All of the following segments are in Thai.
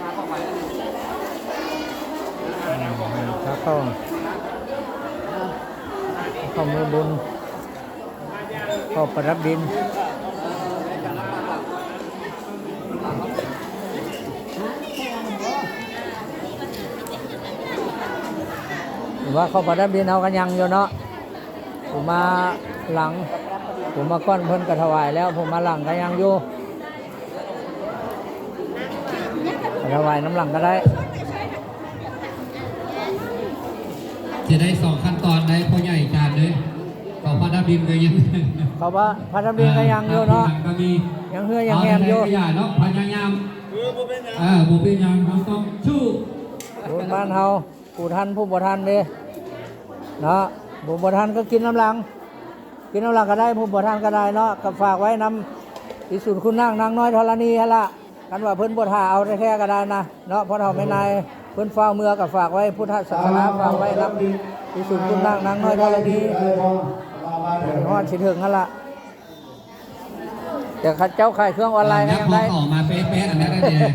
ถ้าเข้ามือบุญเข้าประดับดินหรือว่าเข้าประดับดินเอากันยังอยู่เนาะผมมาหลังผมมาก้อนเพิ่นกระถวายแล้วผมมาหลังกันยังอยู่ถวายน้ำหลังก็ได้จะได้2 ขั้นตอนได้พ่อใหญ่จานเลยเขาพระดับดินก็ยังเขาว่าพระดับดินก็ยังอยู่เนาะยังเฮือยังแฮมอยู่เนาะพยายามบุเป็นยังต้องชู้บุญบ้านเฮาผู้ทันผู้บ่ทันเด้เนาะผู้บ่ทันก็กินน้ำหลังก็ได้ผู้บ่ทันก็ได้เนาะก็ฝากไว้นำที่สุดคุณนางน้อยธรณีฮะละกันว่าเพิ่นบ่ท่าเอาแท้ๆก็ได้นะเนาะเพราะเฮาไม่นายเพิ่นเฝ้าเมือก็ฝากไว้พุทธศาสนาฝากไว้นำที่สุดคุณนางน้อยธรณีฮอดสิถึงนั่นล่ะแต่ข้าเจ้าขายเครื่องออนไลน์ยังได้ออกมาเป๊ะๆอันนั้นได้เลย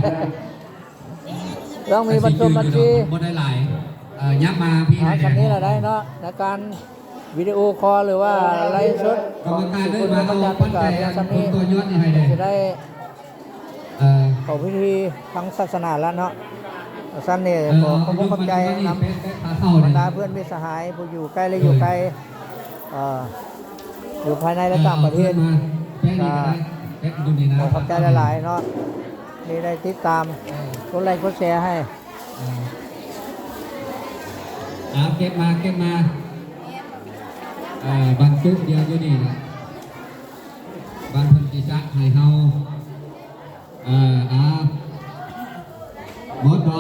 ต้องมีบัญชีบ่ได้หลายยับมาพี่นะคันนี้เราได้เนาะในการวิดีโอคอลหรือว่าไลฟ์สดกรรมการด้วยมาเอาปั้นใจตัวยอดยังไงเลยจะได้เข้าพิธีทางศาสนาแล้วเนาะสั้นเนี่ยขอขอบใจนำบรรดาเพื่อนมิตรสหายผู้อยู่ใกล้และอยู่ไกลอยู่ภายในและต่างประเทศขอขอบใจหลายๆเนาะนี่ได้ติดตามกดไลค์กดแชร์ให้เก็บมาบรรจุเดียวอยู่นี่นะบรรพุทธิจักให้เฮาหมดบ่